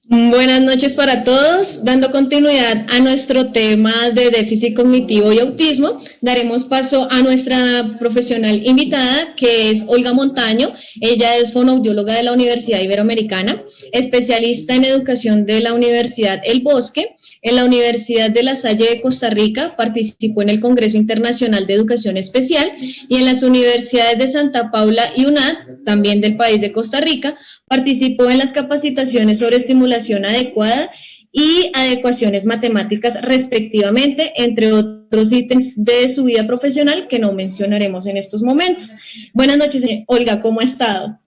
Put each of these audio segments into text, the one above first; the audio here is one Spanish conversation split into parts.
Buenas noches para todos. Dando continuidad a nuestro tema de déficit cognitivo y autismo, daremos paso a nuestra profesional invitada, que es Olga Montaño. Ella es fonoaudióloga de la Universidad Iberoamericana, especialista en educación de la Universidad El Bosque. En la Universidad de La Salle de Costa Rica participó en el Congreso Internacional de Educación Especial y en las universidades de Santa Paula y UNAD, también del país de Costa Rica, participó en las capacitaciones sobre estimulación adecuada y adecuaciones matemáticas respectivamente, entre otros ítems de su vida profesional que no mencionaremos en estos momentos. Buenas noches, Olga, ¿cómo ha estado?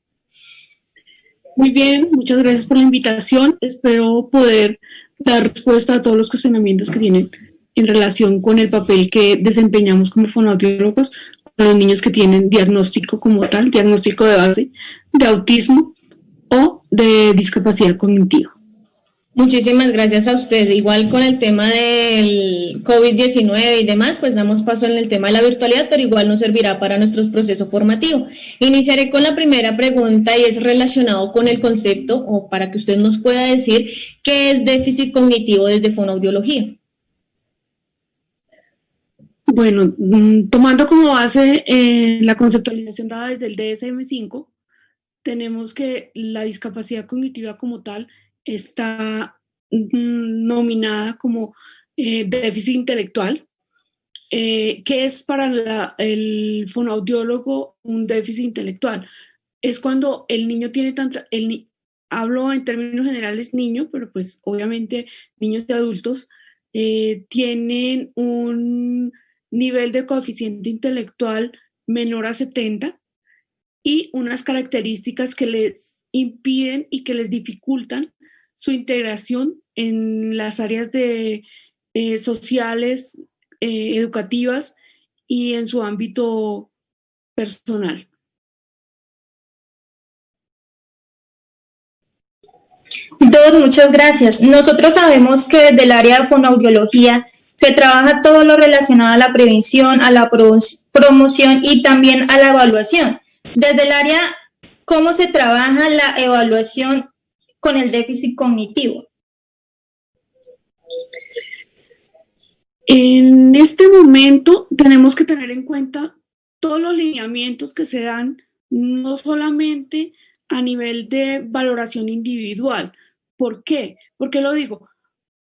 Muy bien, muchas gracias por la invitación. Espero poder dar respuesta a todos los cuestionamientos que tienen en relación con el papel que desempeñamos como fonoaudiólogos con los niños que tienen diagnóstico como tal, diagnóstico de base de autismo o de discapacidad cognitiva. Muchísimas gracias a usted. Igual con el tema del COVID-19 y demás, pues damos paso en el tema de la virtualidad, pero igual nos servirá para nuestro proceso formativo. Iniciaré con la primera pregunta y es relacionado con el concepto, o para que usted nos pueda decir, ¿qué es déficit cognitivo desde fonoaudiología? Bueno, tomando como base la conceptualización dada desde el DSM-5, tenemos que la discapacidad cognitiva como tal está nominada como déficit intelectual, que es para el fonoaudiólogo un déficit intelectual. Es cuando el niño tiene hablo en términos generales niño, pero pues obviamente niños y adultos tienen un nivel de coeficiente intelectual menor a 70 y unas características que les impiden y que les dificultan su integración en las áreas de sociales, educativas y en su ámbito personal. Dos, muchas gracias. Nosotros sabemos que desde el área de fonoaudiología se trabaja todo lo relacionado a la prevención, a la promoción y también a la evaluación. Desde el área, ¿cómo se trabaja la evaluación con el déficit cognitivo? En este momento tenemos que tener en cuenta todos los lineamientos que se dan, no solamente a nivel de valoración individual. ¿Por qué? ¿Por qué lo digo?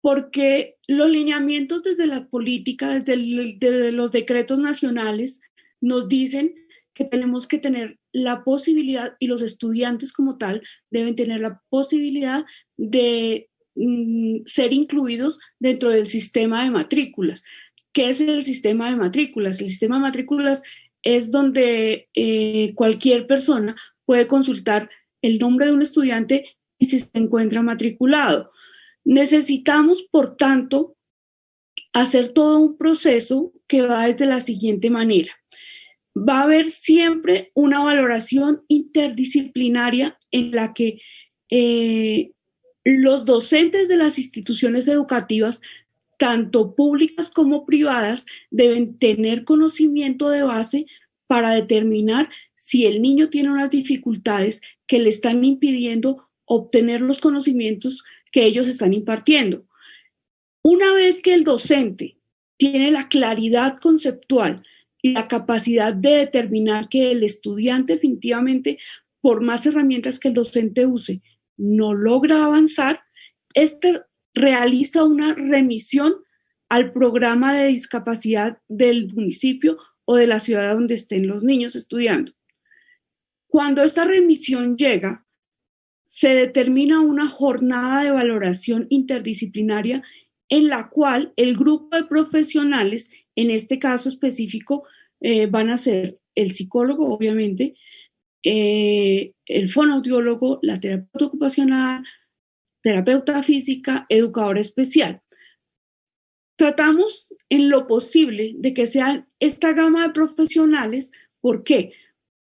Porque los lineamientos desde la política, desde los decretos nacionales, nos dicen que tenemos que tener la posibilidad, y los estudiantes como tal deben tener la posibilidad de ser incluidos dentro del sistema de matrículas. ¿Qué es el sistema de matrículas? El sistema de matrículas es donde cualquier persona puede consultar el nombre de un estudiante y si se encuentra matriculado. Necesitamos, por tanto, hacer todo un proceso que va desde la siguiente manera. Va a haber siempre una valoración interdisciplinaria en la que los docentes de las instituciones educativas, tanto públicas como privadas, deben tener conocimiento de base para determinar si el niño tiene unas dificultades que le están impidiendo obtener los conocimientos que ellos están impartiendo. Una vez que el docente tiene la claridad conceptual y la capacidad de determinar que el estudiante definitivamente, por más herramientas que el docente use, no logra avanzar, realiza una remisión al programa de discapacidad del municipio o de la ciudad donde estén los niños estudiando. Cuando esta remisión llega, se determina una jornada de valoración interdisciplinaria en la cual el grupo de profesionales, en este caso específico, van a ser el psicólogo, obviamente, el fonoaudiólogo, la terapeuta ocupacional, terapeuta física, educadora especial. Tratamos en lo posible de que sean esta gama de profesionales. ¿Por qué?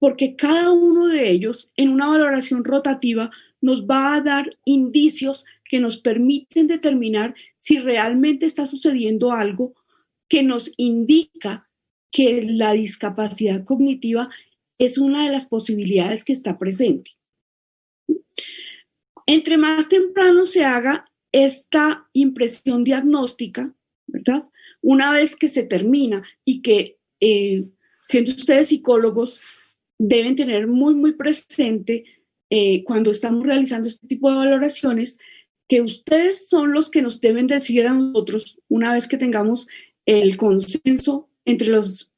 Porque cada uno de ellos en una valoración rotativa nos va a dar indicios que nos permiten determinar si realmente está sucediendo algo que nos indica que la discapacidad cognitiva es una de las posibilidades que está presente. Entre más temprano se haga esta impresión diagnóstica, ¿verdad? Una vez que se termina y que, siendo ustedes psicólogos, deben tener muy, muy presente cuando estamos realizando este tipo de valoraciones, que ustedes son los que nos deben decir a nosotros, una vez que tengamos el consenso entre los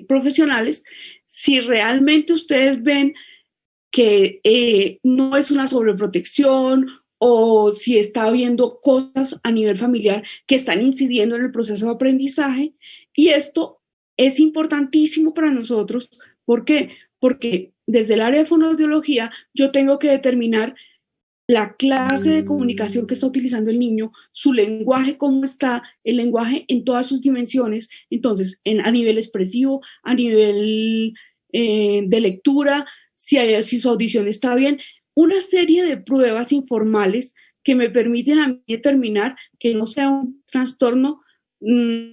profesionales, si realmente ustedes ven que no es una sobreprotección o si está habiendo cosas a nivel familiar que están incidiendo en el proceso de aprendizaje. Y esto es importantísimo para nosotros. ¿Por qué? Porque desde el área de fonoaudiología yo tengo que determinar la clase de comunicación que está utilizando el niño, su lenguaje, cómo está, el lenguaje en todas sus dimensiones. Entonces, a nivel expresivo, a nivel de lectura, si su audición está bien, una serie de pruebas informales que me permiten a mí determinar que no sea un trastorno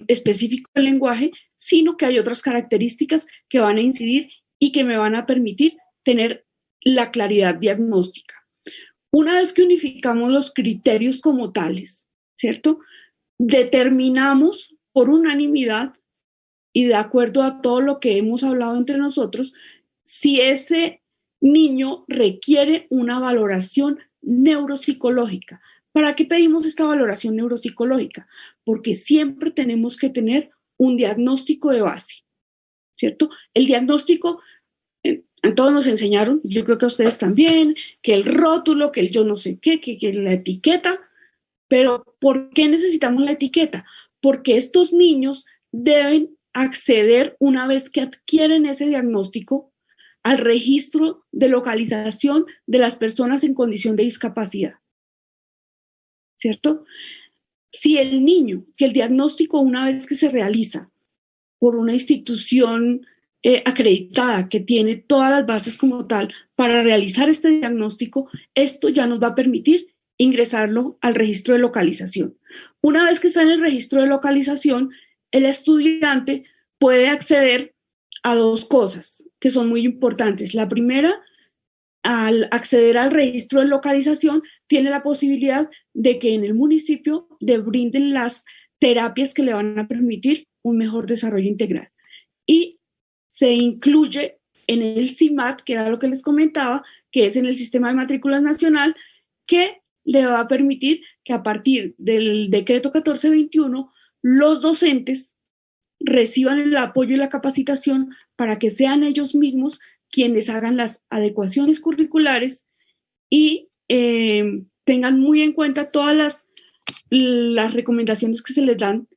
específico del lenguaje, sino que hay otras características que van a incidir y que me van a permitir tener la claridad diagnóstica. Una vez que unificamos los criterios como tales, ¿cierto? Determinamos por unanimidad y de acuerdo a todo lo que hemos hablado entre nosotros, si ese niño requiere una valoración neuropsicológica. ¿Para qué pedimos esta valoración neuropsicológica? Porque siempre tenemos que tener un diagnóstico de base, ¿cierto? El diagnóstico, a todos nos enseñaron, yo creo que a ustedes también, que el rótulo, que el yo no sé qué, que la etiqueta, pero ¿por qué necesitamos la etiqueta? Porque estos niños deben acceder, una vez que adquieren ese diagnóstico, al registro de localización de las personas en condición de discapacidad, ¿cierto? Si el niño, que el diagnóstico una vez que se realiza por una institución acreditada que tiene todas las bases como tal para realizar este diagnóstico, esto ya nos va a permitir ingresarlo al registro de localización. Una vez que está en el registro de localización, el estudiante puede acceder a dos cosas que son muy importantes. La primera, al acceder al registro de localización, tiene la posibilidad de que en el municipio le brinden las terapias que le van a permitir un mejor desarrollo integral. Y se incluye en el CIMAT, que era lo que les comentaba, que es en el Sistema de Matrículas Nacional, que le va a permitir que a partir del decreto 1421, los docentes reciban el apoyo y la capacitación para que sean ellos mismos quienes hagan las adecuaciones curriculares y tengan muy en cuenta todas las recomendaciones que se les dan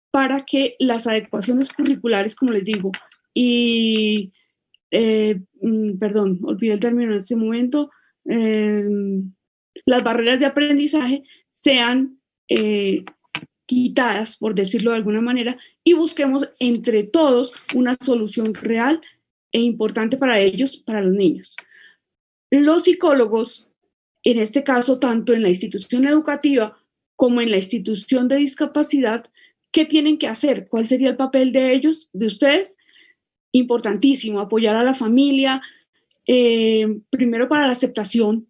para que las adecuaciones curriculares, como les digo, y, perdón, olvidé el término en este momento, las barreras de aprendizaje sean quitadas, por decirlo de alguna manera, y busquemos entre todos una solución real e importante para ellos, para los niños. Los psicólogos, en este caso, tanto en la institución educativa como en la institución de discapacidad, ¿qué tienen que hacer? ¿Cuál sería el papel de ellos, de ustedes? Importantísimo, apoyar a la familia, primero para la aceptación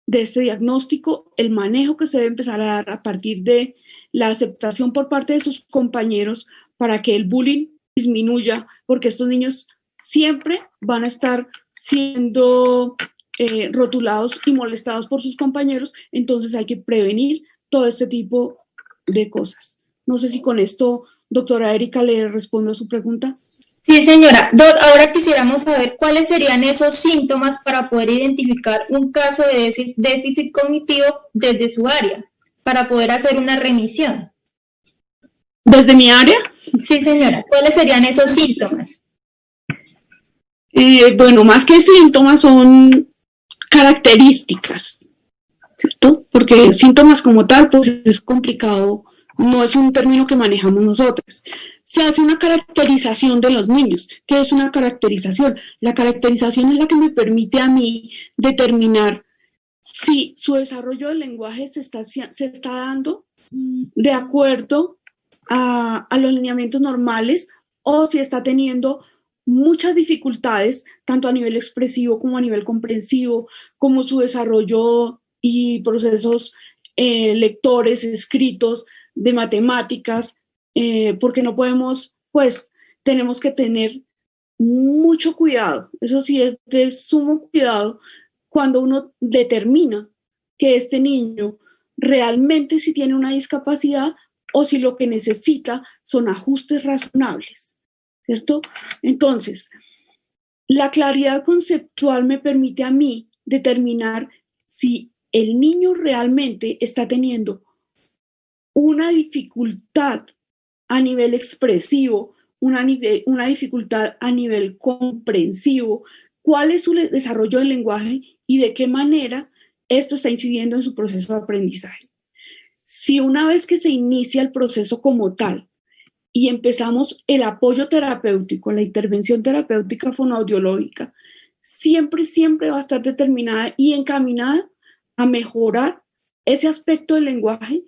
de este diagnóstico, el manejo que se debe empezar a dar a partir de la aceptación por parte de sus compañeros para que el bullying disminuya, porque estos niños siempre van a estar siendo rotulados y molestados por sus compañeros, entonces hay que prevenir todo este tipo de cosas. No sé si con esto, doctora Erika, le respondo a su pregunta. Sí, señora. Ahora quisiéramos saber cuáles serían esos síntomas para poder identificar un caso de déficit cognitivo desde su área, para poder hacer una remisión. ¿Desde mi área? Sí, señora. ¿Cuáles serían esos síntomas? Bueno, más que síntomas son características, ¿cierto? Porque síntomas como tal, pues es complicado, no es un término que manejamos nosotros. Se hace una caracterización de los niños. ¿Qué es una caracterización? La caracterización es la que me permite a mí determinar si su desarrollo del lenguaje se está dando de acuerdo a los lineamientos normales o si está teniendo muchas dificultades, tanto a nivel expresivo como a nivel comprensivo, como su desarrollo y procesos lectores, escritos, de matemáticas, porque no podemos, pues tenemos que tener mucho cuidado, eso sí es de sumo cuidado cuando uno determina que este niño realmente sí tiene una discapacidad o si lo que necesita son ajustes razonables, ¿cierto? Entonces, la claridad conceptual me permite a mí determinar si el niño realmente está teniendo una dificultad a nivel expresivo, una dificultad a nivel comprensivo, cuál es su desarrollo del lenguaje y de qué manera esto está incidiendo en su proceso de aprendizaje. Si una vez que se inicia el proceso como tal y empezamos el apoyo terapéutico, la intervención terapéutica fonoaudiológica, siempre va a estar determinada y encaminada a mejorar ese aspecto del lenguaje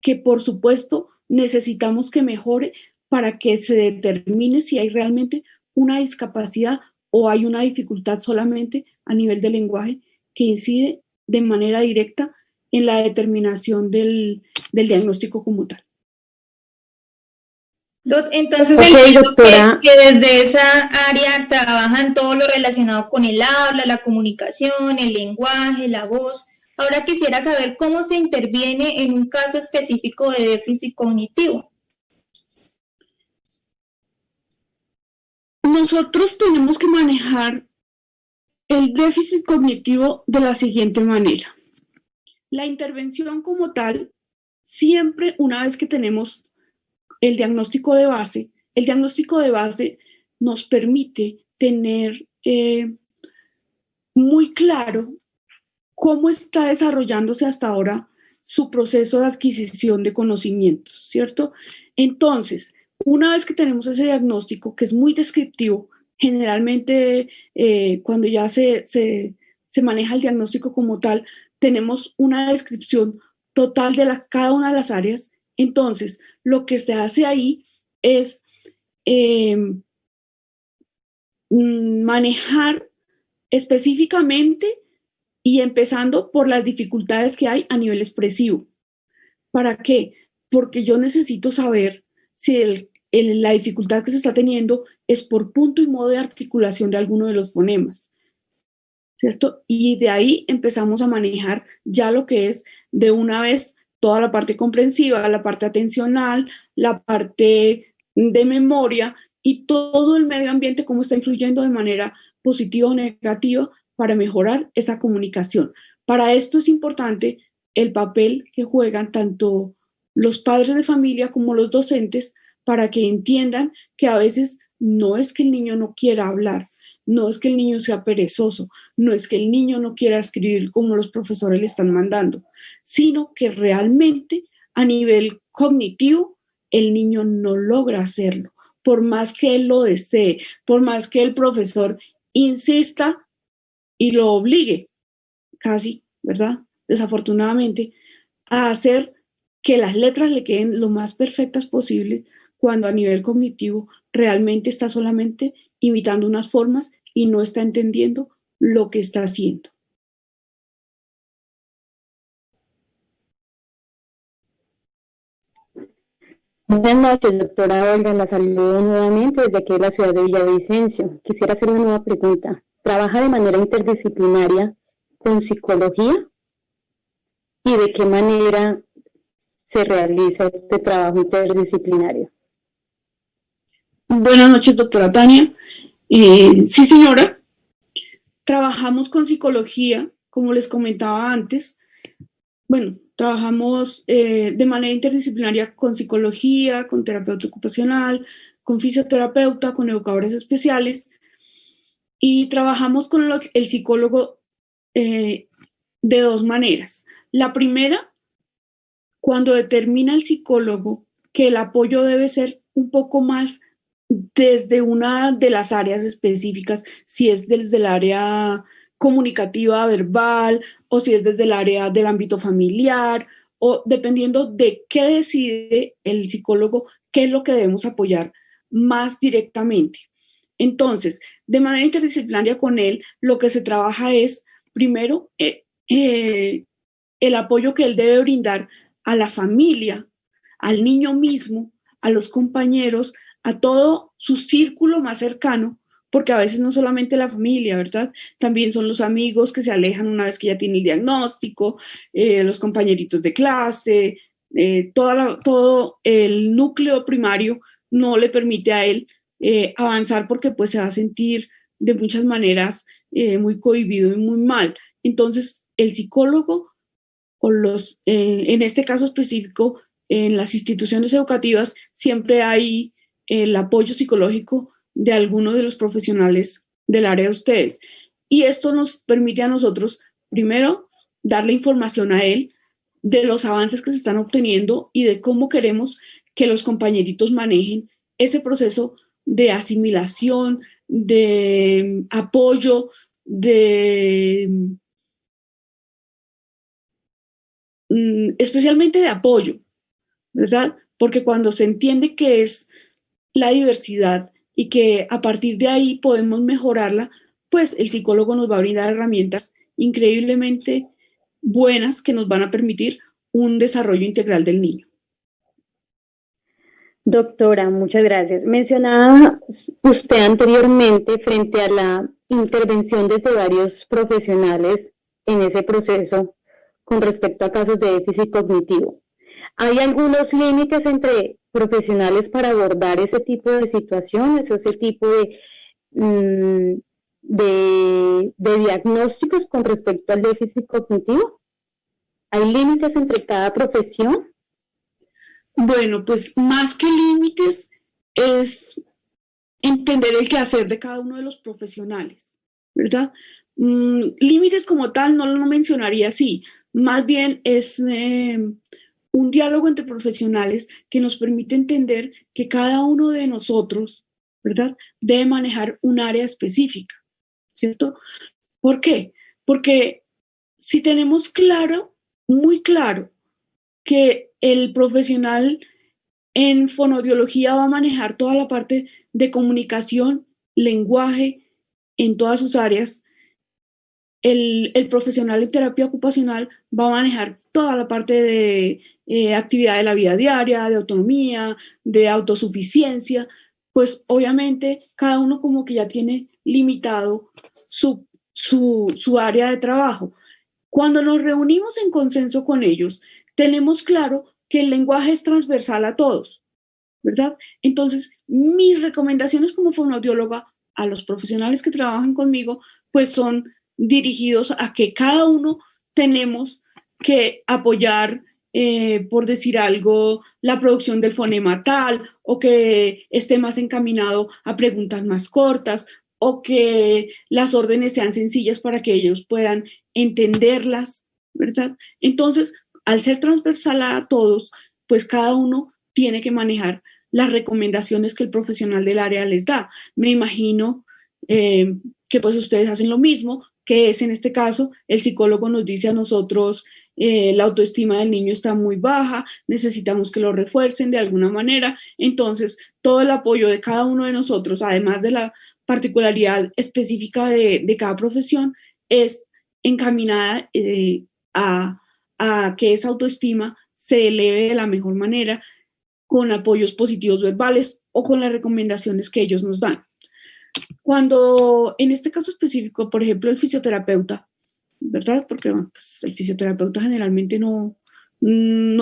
que, por supuesto, necesitamos que mejore para que se determine si hay realmente una discapacidad o hay una dificultad solamente a nivel del lenguaje que incide de manera directa en la determinación del diagnóstico como tal. Entonces Ok, entiendo doctora. que desde esa área trabajan todo lo relacionado con el habla, la comunicación, el lenguaje, la voz. Ahora quisiera saber cómo se interviene en un caso específico de déficit cognitivo. Nosotros tenemos que manejar el déficit cognitivo de la siguiente manera. La intervención como tal, siempre una vez que tenemos el diagnóstico de base nos permite tener muy claro cómo está desarrollándose hasta ahora su proceso de adquisición de conocimientos, ¿cierto? Entonces, una vez que tenemos ese diagnóstico, que es muy descriptivo, generalmente cuando ya se maneja el diagnóstico como tal, tenemos una descripción total de cada una de las áreas. Entonces, lo que se hace ahí es manejar específicamente y empezando por las dificultades que hay a nivel expresivo. ¿Para qué? Porque yo necesito saber si la dificultad que se está teniendo es por punto y modo de articulación de alguno de los fonemas, ¿cierto? Y de ahí empezamos a manejar ya lo que es de una vez toda la parte comprensiva, la parte atencional, la parte de memoria y todo el medio ambiente, cómo está influyendo de manera positiva o negativa para mejorar esa comunicación. Para esto es importante el papel que juegan tanto los padres de familia como los docentes para que entiendan que a veces no es que el niño no quiera hablar, no es que el niño sea perezoso, no es que el niño no quiera escribir como los profesores le están mandando, sino que realmente a nivel cognitivo el niño no logra hacerlo, por más que él lo desee, por más que el profesor insista y lo obligue, casi, ¿verdad? Desafortunadamente, a hacer que las letras le queden lo más perfectas posible cuando a nivel cognitivo realmente está solamente imitando unas formas y no está entendiendo lo que está haciendo. Buenas noches, doctora Olga. La saludo nuevamente desde aquí de la ciudad de Villavicencio. Quisiera hacer una nueva pregunta. ¿Trabaja de manera interdisciplinaria con psicología? ¿Y de qué manera se realiza este trabajo interdisciplinario? Buenas noches, doctora Tania. Sí, señora. Trabajamos con psicología, como les comentaba antes. Bueno, trabajamos de manera interdisciplinaria con psicología, con terapeuta ocupacional, con fisioterapeuta, con educadores especiales y trabajamos con el psicólogo de dos maneras. La primera, cuando determina el psicólogo que el apoyo debe ser un poco más desde una de las áreas específicas, si es desde el área comunicativa verbal o si es desde el área del ámbito familiar o dependiendo de qué decide el psicólogo, qué es lo que debemos apoyar más directamente. Entonces, de manera interdisciplinaria con él, lo que se trabaja es, primero, el apoyo que él debe brindar a la familia, al niño mismo, a los compañeros, a todo su círculo más cercano, porque a veces no solamente la familia, ¿verdad? También son los amigos que se alejan una vez que ya tiene el diagnóstico, los compañeritos de clase, todo el núcleo primario no le permite a él avanzar porque pues se va a sentir de muchas maneras muy cohibido y muy mal. Entonces, el psicólogo o en este caso específico, en las instituciones educativas, siempre hay el apoyo psicológico de alguno de los profesionales del área de ustedes. Y esto nos permite a nosotros, primero, darle información a él de los avances que se están obteniendo y de cómo queremos que los compañeritos manejen ese proceso de asimilación, de apoyo, especialmente de apoyo, ¿verdad? Porque cuando se entiende que es la diversidad y que a partir de ahí podemos mejorarla, pues el psicólogo nos va a brindar herramientas increíblemente buenas que nos van a permitir un desarrollo integral del niño. Doctora, muchas gracias. Mencionaba usted anteriormente frente a la intervención desde varios profesionales en ese proceso con respecto a casos de déficit cognitivo. ¿Hay algunos límites entre profesionales para abordar ese tipo de situaciones o ese tipo de diagnósticos con respecto al déficit cognitivo? ¿Hay límites entre cada profesión? Bueno, pues más que límites es entender el quehacer de cada uno de los profesionales, ¿verdad? Límites como tal no lo mencionaría así, más bien es un diálogo entre profesionales que nos permite entender que cada uno de nosotros, ¿verdad?, debe manejar un área específica, ¿cierto? ¿Por qué? Porque si tenemos claro, muy claro, que el profesional en fonoaudiología va a manejar toda la parte de comunicación, lenguaje, en todas sus áreas, el profesional en terapia ocupacional va a manejar toda la parte de actividad de la vida diaria, de autonomía, de autosuficiencia, pues obviamente cada uno como que ya tiene limitado su área de trabajo. Cuando nos reunimos en consenso con ellos, tenemos claro que el lenguaje es transversal a todos, ¿verdad? Entonces, mis recomendaciones como fonoaudióloga a los profesionales que trabajan conmigo, pues son dirigidos a que cada uno tenemos que apoyar, por decir algo, la producción del fonema tal, o que esté más encaminado a preguntas más cortas, o que las órdenes sean sencillas para que ellos puedan entenderlas, ¿verdad? Entonces, al ser transversal a todos, pues cada uno tiene que manejar las recomendaciones que el profesional del área les da. Me imagino que pues ustedes hacen lo mismo, que es en este caso, el psicólogo nos dice a nosotros, la autoestima del niño está muy baja, necesitamos que lo refuercen de alguna manera. Entonces, todo el apoyo de cada uno de nosotros, además de la particularidad específica de cada profesión, es encaminada a que esa autoestima se eleve de la mejor manera con apoyos positivos verbales o con las recomendaciones que ellos nos dan. Cuando en este caso específico, por ejemplo, el fisioterapeuta, ¿verdad? Porque pues, el fisioterapeuta generalmente no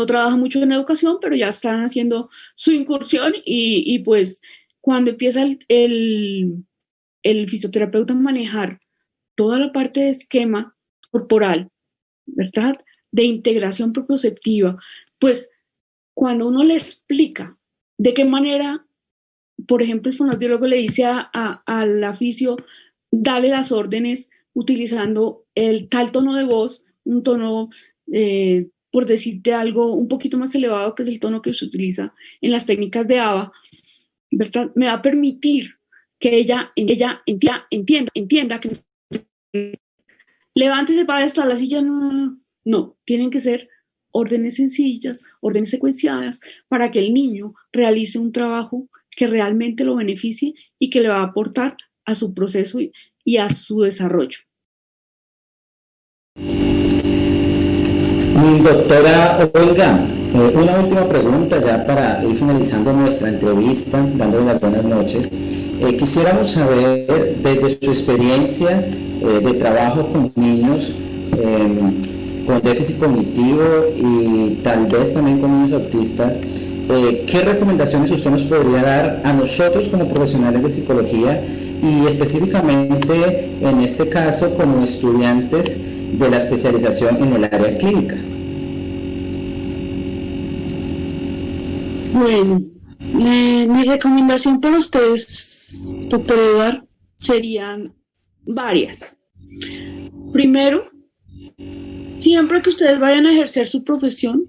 trabaja mucho en educación, pero ya están haciendo su incursión y pues cuando empieza el fisioterapeuta a manejar toda la parte de esquema corporal, ¿verdad?, de integración proprioceptiva, pues cuando uno le explica de qué manera, por ejemplo, el fonoaudiólogo le dice al fisio, dale las órdenes utilizando el tal tono de voz, un tono, por decirte algo, un poquito más elevado, que es el tono que se utiliza en las técnicas de ABA, ¿verdad?, me va a permitir que ella entienda que levántese para esto a la silla, no, tienen que ser órdenes sencillas, órdenes secuenciadas, para que el niño realice un trabajo que realmente lo beneficie y que le va a aportar a su proceso y a su desarrollo. Doctora Olga, una última pregunta ya para ir finalizando nuestra entrevista, dándole las buenas noches. Quisiéramos saber, desde su experiencia de trabajo con niños con déficit cognitivo y tal vez también con niños autistas, ¿qué recomendaciones usted nos podría dar a nosotros como profesionales de psicología y específicamente en este caso como estudiantes de la especialización en el área clínica? Bueno, mi recomendación para ustedes, doctor Eduardo, serían varias. Primero, siempre que ustedes vayan a ejercer su profesión,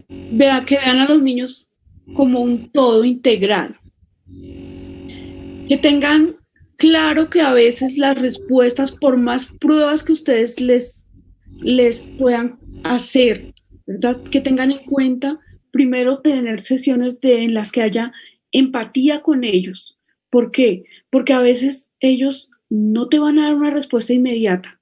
que vean a los niños como un todo integral. Que tengan claro que a veces las respuestas, por más pruebas que ustedes les puedan hacer, ¿verdad? Que tengan en cuenta primero tener sesiones en las que haya empatía con ellos. ¿Por qué? Porque a veces ellos no te van a dar una respuesta inmediata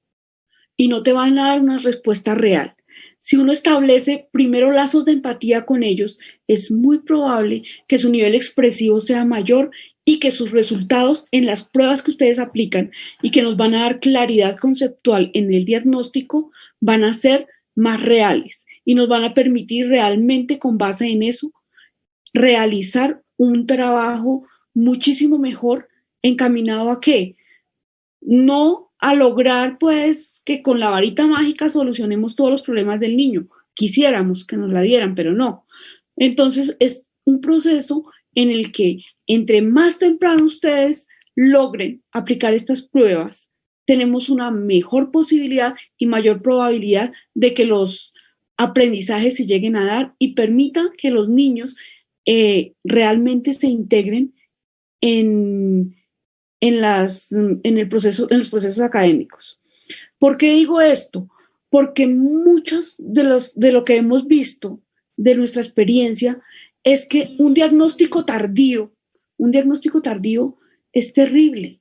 y no te van a dar una respuesta real. Si uno establece primero lazos de empatía con ellos, es muy probable que su nivel expresivo sea mayor y que sus resultados en las pruebas que ustedes aplican y que nos van a dar claridad conceptual en el diagnóstico van a ser más reales y nos van a permitir realmente, con base en eso, realizar un trabajo muchísimo mejor encaminado a ¿qué? No a lograr pues que con la varita mágica solucionemos todos los problemas del niño. Quisiéramos que nos la dieran, pero no. Entonces es un proceso en el que entre más temprano ustedes logren aplicar estas pruebas, tenemos una mejor posibilidad y mayor probabilidad de que los aprendizajes se lleguen a dar y permitan que los niños realmente se integren en los procesos académicos. ¿Por qué digo esto? Porque muchos de lo que hemos visto de nuestra experiencia es que un diagnóstico tardío es terrible.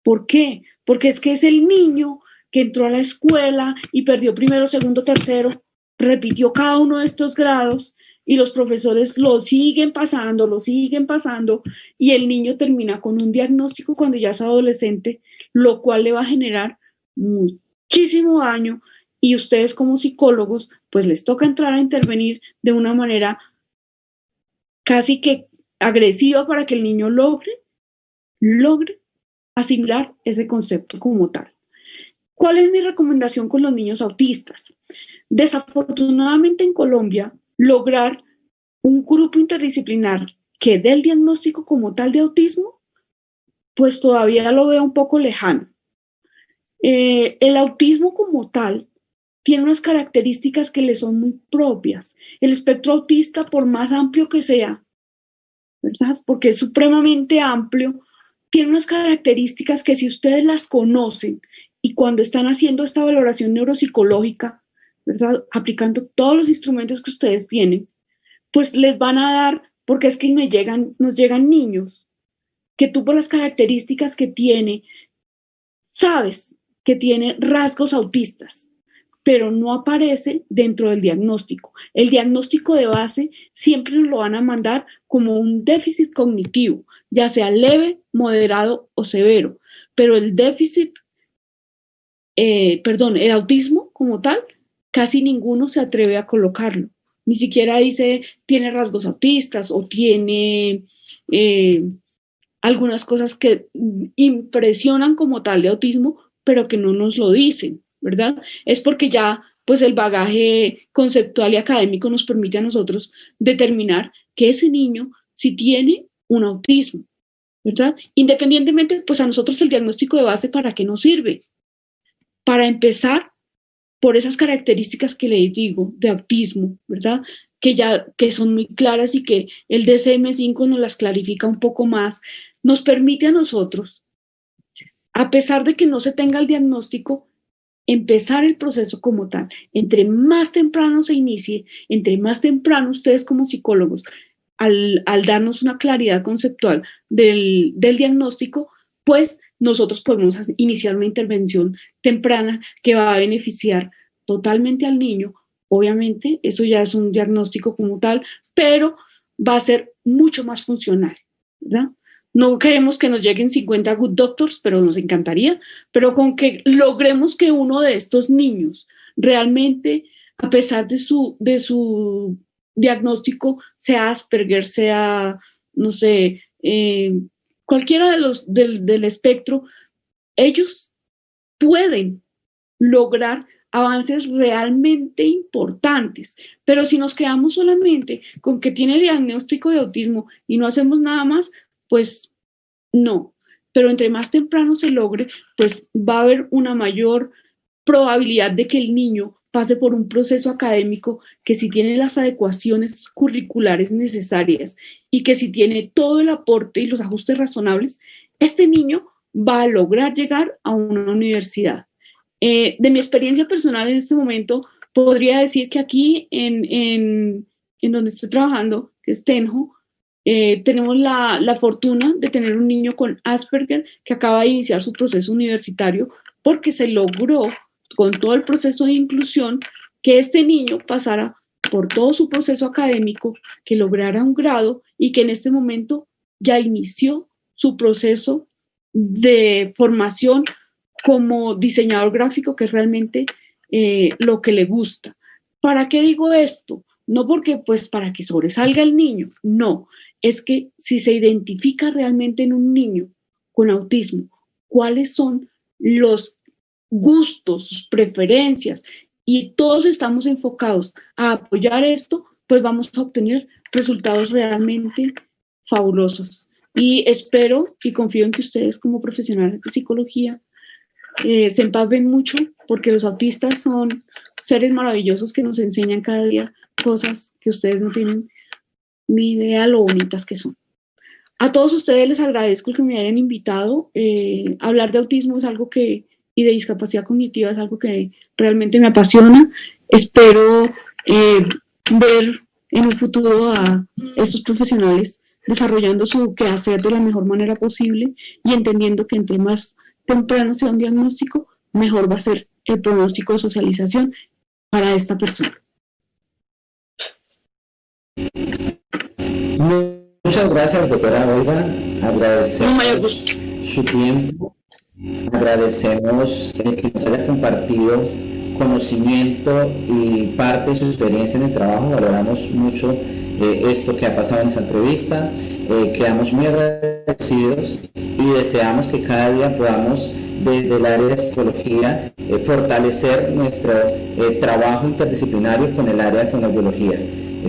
¿Por qué? Porque es que es el niño que entró a la escuela y perdió primero, segundo, tercero, repitió cada uno de estos grados y los profesores lo siguen pasando y el niño termina con un diagnóstico cuando ya es adolescente, lo cual le va a generar muchísimo daño y ustedes como psicólogos pues les toca entrar a intervenir de una manera casi que agresiva para que el niño logre asimilar ese concepto como tal. ¿Cuál es mi recomendación con los niños autistas? Desafortunadamente en Colombia, lograr un grupo interdisciplinar que dé el diagnóstico como tal de autismo, pues todavía lo veo un poco lejano. El autismo como tal tiene unas características que le son muy propias. El espectro autista, por más amplio que sea, ¿verdad? Porque es supremamente amplio, tiene unas características que si ustedes las conocen y cuando están haciendo esta valoración neuropsicológica, ¿verdad? Aplicando todos los instrumentos que ustedes tienen, pues les van a dar, porque es que nos llegan niños que tú por las características que tiene, sabes que tiene rasgos autistas, pero no aparece dentro del diagnóstico. El diagnóstico de base siempre nos lo van a mandar como un déficit cognitivo, ya sea leve, moderado o severo, pero el el autismo como tal, casi ninguno se atreve a colocarlo. Ni siquiera dice tiene rasgos autistas o tiene algunas cosas que impresionan como tal de autismo, pero que no nos lo dicen, ¿verdad? Es porque ya pues el bagaje conceptual y académico nos permite a nosotros determinar que ese niño sí tiene un autismo, ¿verdad? Independientemente, pues a nosotros el diagnóstico de base, ¿para qué nos sirve? Para empezar por esas características que les digo de autismo, ¿verdad? Que son muy claras y que el DSM-5 nos las clarifica un poco más, nos permite a nosotros, a pesar de que no se tenga el diagnóstico, empezar el proceso como tal. Entre más temprano se inicie, entre más temprano ustedes como psicólogos, al darnos una claridad conceptual del diagnóstico, pues nosotros podemos iniciar una intervención temprana que va a beneficiar totalmente al niño Obviamente, eso ya es un diagnóstico como tal, pero va a ser mucho más funcional, ¿verdad? No queremos que nos lleguen 50 good doctors, pero nos encantaría, pero con que logremos que uno de estos niños realmente, a pesar de su diagnóstico, sea Asperger, sea, no sé, cualquiera de los del espectro, ellos pueden lograr avances realmente importantes, pero si nos quedamos solamente con que tiene diagnóstico de autismo y no hacemos nada más, pues no. Pero entre más temprano se logre, pues va a haber una mayor probabilidad de que el niño pase por un proceso académico que si tiene las adecuaciones curriculares necesarias y que si tiene todo el aporte y los ajustes razonables, este niño va a lograr llegar a una universidad. De mi experiencia personal en este momento, podría decir que aquí en donde estoy trabajando, que es Tenjo, tenemos la fortuna de tener un niño con Asperger que acaba de iniciar su proceso universitario porque se logró con todo el proceso de inclusión que este niño pasara por todo su proceso académico, que lograra un grado y que en este momento ya inició su proceso de formación como diseñador gráfico, que es realmente lo que le gusta. ¿Para qué digo esto? No porque pues para que sobresalga el niño, no, es que si se identifica realmente en un niño con autismo, cuáles son los gustos, sus preferencias, y todos estamos enfocados a apoyar esto, pues vamos a obtener resultados realmente fabulosos. Y espero y confío en que ustedes como profesionales de psicología se empapeen mucho, porque los autistas son seres maravillosos que nos enseñan cada día cosas que ustedes no tienen ni idea lo bonitas que son. A todos ustedes les agradezco que me hayan invitado. Hablar de autismo es algo y de discapacidad cognitiva es algo que realmente me apasiona. Espero ver en un futuro a estos profesionales desarrollando su quehacer de la mejor manera posible y entendiendo que entre más temprano sea un diagnóstico, mejor va a ser el pronóstico de socialización para esta persona. Muchas gracias, doctora Olga. Agradecemos su tiempo. Agradecemos que nos haya compartido conocimiento y parte de su experiencia en el trabajo. Valoramos mucho esto que ha pasado en esta entrevista. Quedamos muy agradecidos y deseamos que cada día podamos, desde el área de psicología, fortalecer nuestro trabajo interdisciplinario con el área de fonoaudiología.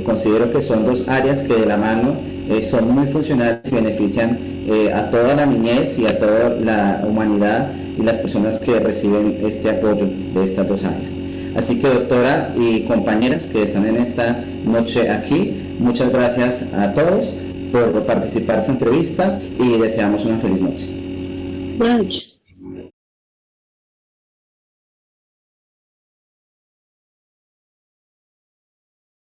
Considero que son dos áreas que de la mano son muy funcionales y benefician a toda la niñez y a toda la humanidad y las personas que reciben este apoyo de estas dos áreas. Así que, doctora y compañeras que están en esta noche aquí, muchas gracias a todos por participar en esta entrevista y deseamos una feliz noche. Buenas noches.